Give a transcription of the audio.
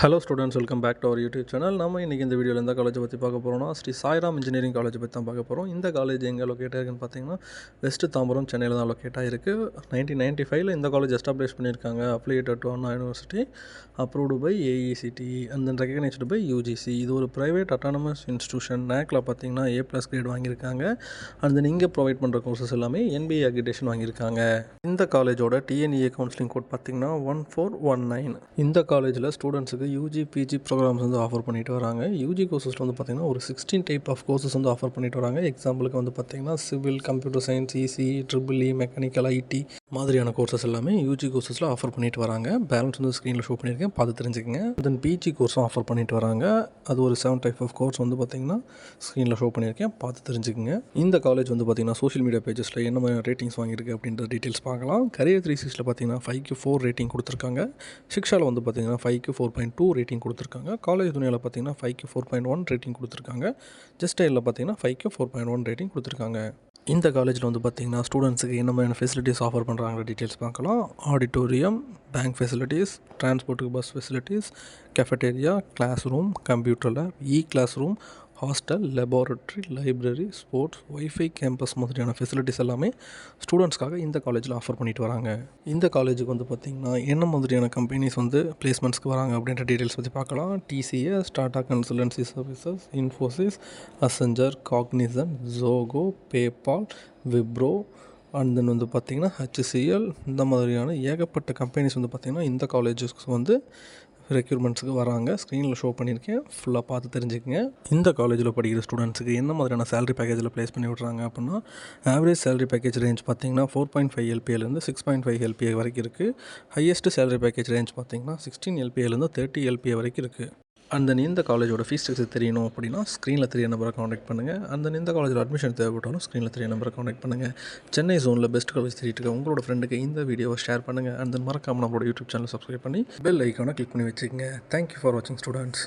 Hello students, welcome back to our YouTube channel. நம்ம இன்றைக்கி இந்த வீடியோவில் எந்த காலேஜை பற்றி பார்க்க போகிறோம்னா, ஸ்ரீ சாய்ராம் இன்ஜினியரிங் காலேஜை பற்றி தான் பார்க்க போகிறோம். இந்த காலேஜ் எங்கே லொக்கேட் ஆகிருக்குன்னு பார்த்தீங்கன்னா, வெஸ்ட் தாம்பரம், சென்னையில் தான் லொக்கேட் ஆகிருக்கு. 1995 இந்த காலேஜ் எஸ்டாப்ளிஷ் பண்ணியிருக்காங்க. Affiliated to Anna university, approved by AICTE and then recognised by UGC. இது ஒரு ப்ரைவேட் அட்டானமஸ் இன்ஸ்டியூஷன். நேக்கில் பார்த்தீங்கன்னா A+ கிரேட் வாங்கியிருக்காங்க. அண்ட் தென் இங்கே ப்ரொவைட் பண்ணுற கோர்சஸ் எல்லாமே NBA அக்ரிடேஷன் வாங்கியிருக்காங்க. இந்த காலேஜோட TNEA கவுன்சிலிங் கோட் பார்த்தீங்கன்னா 1419. இந்த காலேஜில் ஸ்டூடெண்ட்ஸுக்கு யூஜி பிஜி ப்ரோக்ராம்ஸ் வந்து ஆஃபர் பண்ணிட்டு வராங்க. யூஜி கோர்சஸில் வந்து பார்த்திங்கன்னா ஒரு 16 டைப் ஆஃப் கோர்சஸ் வந்து ஆஃபர் பண்ணிட்டு வராங்க. எக்ஸாம்பிளுக்கு வந்து பார்த்திங்கன்னா civil, computer science, ECE, triple E, mechanical, IT மாதிரியான கோர்சஸ் எல்லாமே யூஜி கோர்சஸில் ஆஃபர் பண்ணிட்டு வராங்க. பேலன்ஸ் வந்து ஸ்க்ரீனில் ஷோ பண்ணியிருக்கேன், பார்த்து தெரிஞ்சுக்கங்க. தென் பிஜி கோர்ஸும் ஆஃபர் பண்ணிட்டு வராங்க. அது ஒரு 7 டைப் ஆஃப் கோர்ஸ் வந்து பார்த்திங்கன்னா ஸ்க்ரீனில் ஷோ பண்ணியிருக்கேன், பார்த்து தெரிஞ்சுக்கங்க. இந்த காலேஜ் வந்து பார்த்திங்கன்னா சோஷியல் மீடியா பேஜஸில் என்ன மாதிரி ரேட்டிங்ஸ் வாங்கியிருக்கு அப்படின்ற டீட்டெயில்ஸ் பார்க்கலாம். கரியர் 360 பார்த்தீங்கன்னா 5க்கு 4 ரேட்டிங் கொடுத்துருக்காங்க. சிக்ஷாவில் வந்து பார்த்திங்கன்னா 5க்கு 4.2 ரேட்டிங் கொடுத்துருக்காங்க. காலேஜ் துணியில் பார்த்தீங்கன்னா 5க்கு 4.1 ரேட்டிங் கொடுத்துருக்காங்க. ஜஸ்ட் ஸ்டைலில் பார்த்தீங்கன்னா 5க்கு 4.1 ரேட்டிங் கொடுத்துருக்காங்க. இந்த காலேஜில் வந்து பார்த்திங்கன்னா ஸ்டூடெண்ட்ஸுக்கு என்ன மாதிரியான ஃபெசிலிட்டிஸ் ஆஃபர் பண்ணுறாங்க டீட்டெயில்ஸ் பார்க்கலாம். ஆடிட்டோரியம், பேங்க் ஃபெசிலிட்டிஸ், டிரான்ஸ்போர்ட்டுக்கு bus facilities, cafeteria, class room, computer lab, class room, hostel, laboratory, library, sports, wifi, campus மாதிரியான ஃபெசிலிட்டிஸ் எல்லாமே ஸ்டூடெண்ட்ஸ்க்காக இந்த காலேஜில் ஆஃபர் பண்ணிட்டு வராங்க. இந்த காலேஜுக்கு வந்து பார்த்திங்கன்னா என்ன மாதிரியான கம்பெனிஸ் வந்து பிளேஸ்மெண்ட்ஸ்க்கு வராங்க அப்படின்ற டீட்டெயில்ஸ் பற்றி பார்க்கலாம். TCS, Tata consultancy services, Infosys, Accenture, Cognizant, Zoho, PayPal, Wipro and then வந்து பார்த்திங்கன்னா HCL, இந்த மாதிரியான ஏகப்பட்ட கம்பெனிஸ் வந்து பார்த்திங்கன்னா இந்த காலேஜஸ்க்கு வந்து ரெக்யூர்மெண்ட்ஸுக்கு வராங்க. ஸ்க்ரீனில் ஷோ பண்ணியிருக்கேன், ஃபுல்லாக பார்த்து தெரிஞ்சுக்கங்க. இந்த காலேஜில் படிக்கிற ஸ்டூடெண்ட்ஸுக்கு என்ன மாதிரியான சேலரி பேக்கேஜில் ப்ளேஸ் பண்ணி விட்றாங்க அப்படின்னா, ஆவரேஜ் சேலரி பேக்கேஜ் ரேஞ்ச் பார்த்திங்கன்னா 4.5 LPAலேருந்து 6.5 LPA வரைக்கும் இருக்குது. ஹையஸ்ட் சேலரி பேக்கேஜ் ரேஞ்ச் பார்த்திங்கன்னா 16 LPAலேருந்து 30 LPA வரைக்கும் இருக்குது. அண்ட் தென் இந்த காலேஜோட ஃபீஸ் ஸ்ட்ரக்சர் தெரியணும் அப்படின்னா ஸ்க்ரீனில் தெரிய நம்பரை காண்டாக்ட் பண்ணுங்கள். அண்ட் தென் இந்த காலேஜில் அட்மிஷன் தேவைப்பட்டாலும் ஸ்க்ரீனில் தெரிய நம்பரை காண்டாக்ட் பண்ணுங்கள். சென்னை ஜோனில் பெஸ்ட் காலேஜ் தெரியிட்டு உங்களோட ஃப்ரெண்டுக்கு இந்த வீடியோவை ஷேர் பண்ணுங்கள். அண்ட் தென் மறக்காமல் நம்மளோட யூடியூப் சேனல் சப்ஸ்கிரைப் பண்ணி பெல் ஐக்கானை கிளிக் பண்ணி வச்சுக்கோங்க. தேங்க்யூ ஃபார் வாட்சிங் ஸ்டூடெண்ட்ஸ்.